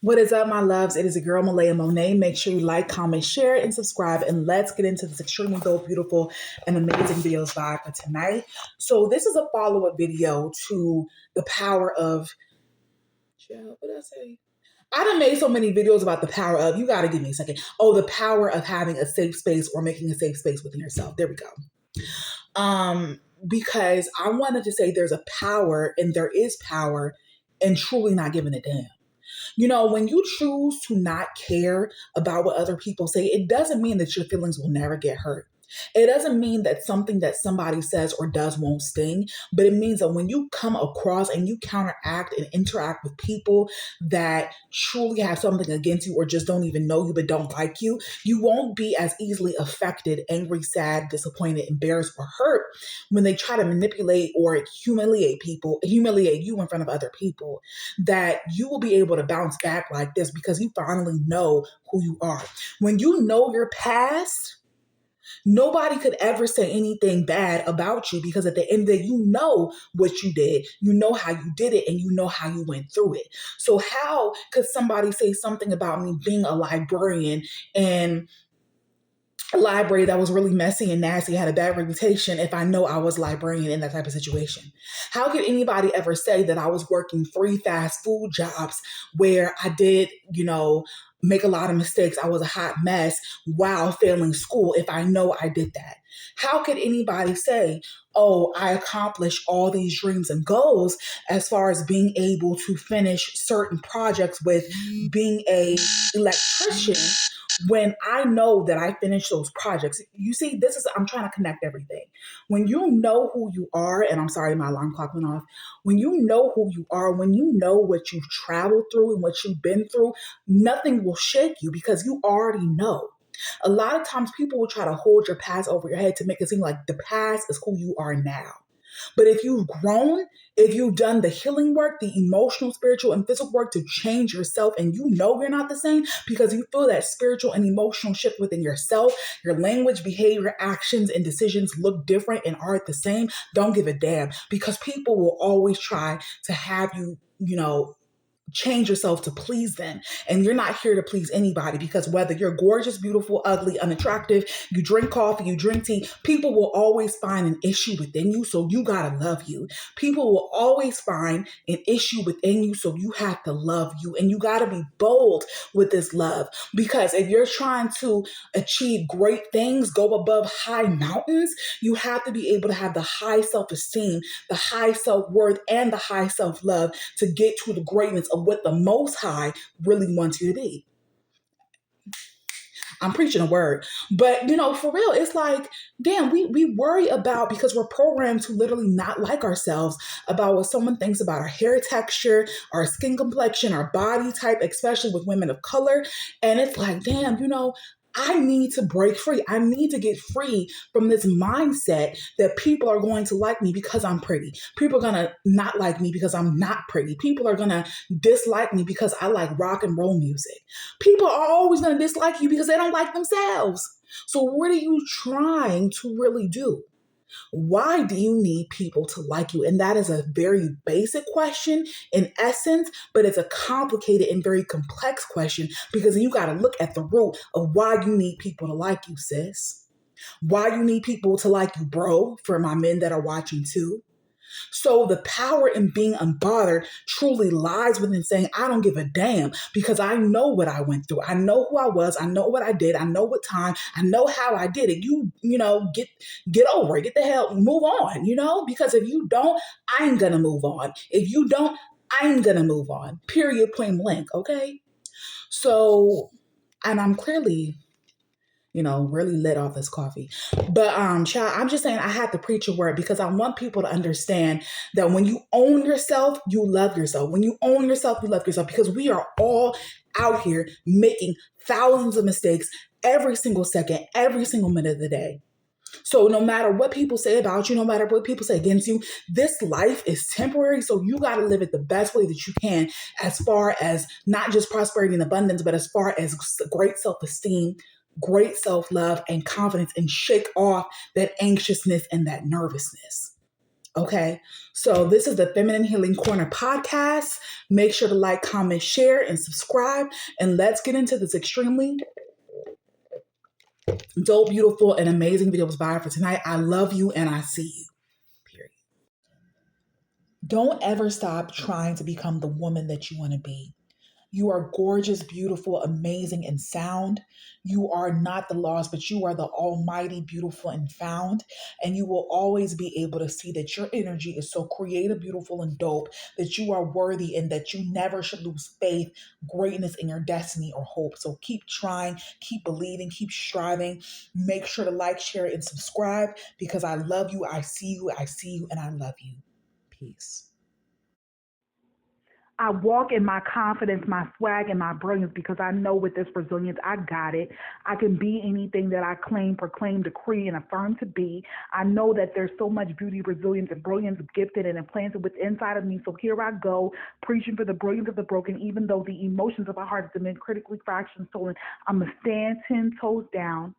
What is up, my loves? It is your girl, Malaya Monet. Make sure you like, comment, share, and subscribe. And let's get into this extremely dope, beautiful, and amazing videos vibe for tonight. So this is a follow-up video to the power of... What did I say? I done made so many videos about the power of... You got to give me a second. Oh, the power of having a safe space or making a safe space within yourself. There we go. Because I wanted to say there's a power, and there is power in truly not giving a damn. You know, when you choose to not care about what other people say, it doesn't mean that your feelings will never get hurt. It doesn't mean that something that somebody says or does won't sting, but it means that when you come across and you counteract and interact with people that truly have something against you or just don't even know you but don't like you, you won't be as easily affected, angry, sad, disappointed, embarrassed, or hurt when they try to manipulate or humiliate you in front of other people, that you will be able to bounce back like this because you finally know who you are. When you know your past, nobody could ever say anything bad about you because at the end of the day, you know what you did, you know how you did it, and you know how you went through it. So how could somebody say something about me being a librarian and a library that was really messy and nasty, had a bad reputation, if I know I was a librarian in that type of situation? How could anybody ever say that I was working 3 fast food jobs where I did, make a lot of mistakes, I was a hot mess while failing school if I know I did that? How could anybody say, oh, I accomplished all these dreams and goals as far as being able to finish certain projects with being an electrician, when I know that I finished those projects? You see, I'm trying to connect everything. When you know who you are, and I'm sorry, my alarm clock went off. When you know who you are, when you know what you've traveled through and what you've been through, nothing will shake you because you already know. A lot of times people will try to hold your past over your head to make it seem like the past is who you are now. But if you've grown, if you've done the healing work, the emotional, spiritual, and physical work to change yourself, and you know you're not the same because you feel that spiritual and emotional shift within yourself, your language, behavior, actions, and decisions look different and aren't the same, don't give a damn, because people will always try to have you, change yourself to please them. And you're not here to please anybody, because whether you're gorgeous, beautiful, ugly, unattractive, you drink coffee, you drink tea, people will always find an issue within you. So you gotta love you. People will always find an issue within you. So you have to love you, and you gotta be bold with this love, because if you're trying to achieve great things, go above high mountains, you have to be able to have the high self-esteem, the high self-worth, and the high self-love to get to the greatness of what the Most High really wants you to be. I'm preaching a word. But, for real, it's like, damn, we worry about, because we're programmed to literally not like ourselves, about what someone thinks about our hair texture, our skin complexion, our body type, especially with women of color. And it's like, damn, I need to break free. I need to get free from this mindset that people are going to like me because I'm pretty. People are going to not like me because I'm not pretty. People are going to dislike me because I like rock and roll music. People are always going to dislike you because they don't like themselves. So what are you trying to really do? Why do you need people to like you? And that is a very basic question in essence, but it's a complicated and very complex question, because you got to look at the root of why you need people to like you, sis. Why you need people to like you, bro, for my men that are watching too. So the power in being unbothered truly lies within saying, I don't give a damn, because I know what I went through. I know who I was. I know what I did. I know what time. I know how I did it. Get over it. Get the hell, move on, because if you don't, I ain't going to move on. If you don't, I ain't going to move on. Period, point blank. Okay. So, and I'm clearly really lit off this coffee. But child, I'm just saying I have to preach a word, because I want people to understand that when you own yourself, you love yourself. When you own yourself, you love yourself, because we are all out here making thousands of mistakes every single second, every single minute of the day. So no matter what people say about you, no matter what people say against you, this life is temporary. So you got to live it the best way that you can, as far as not just prosperity and abundance, but as far as great self-esteem, great self-love, and confidence, and shake off that anxiousness and that nervousness. Okay, so this is the Feminine Healing Corner podcast. Make sure to like, comment, share, and subscribe. And let's get into this extremely dope, beautiful, and amazing videos vibe for tonight. I love you and I see you. Period. Don't ever stop trying to become the woman that you want to be. You are gorgeous, beautiful, amazing, and sound. You are not the lost, but you are the almighty, beautiful, and found. And you will always be able to see that your energy is so creative, beautiful, and dope, that you are worthy and that you never should lose faith, greatness in your destiny or hope. So keep trying, keep believing, keep striving. Make sure to like, share, and subscribe because I love you. I see you. I see you, and I love you. Peace. I walk in my confidence, my swag, and my brilliance because I know with this resilience, I got it. I can be anything that I claim, proclaim, decree, and affirm to be. I know that there's so much beauty, resilience, and brilliance gifted and implanted within inside of me. So here I go, preaching for the brilliance of the broken, even though the emotions of our heart have been critically fractured and stolen. I'm going to stand 10 toes down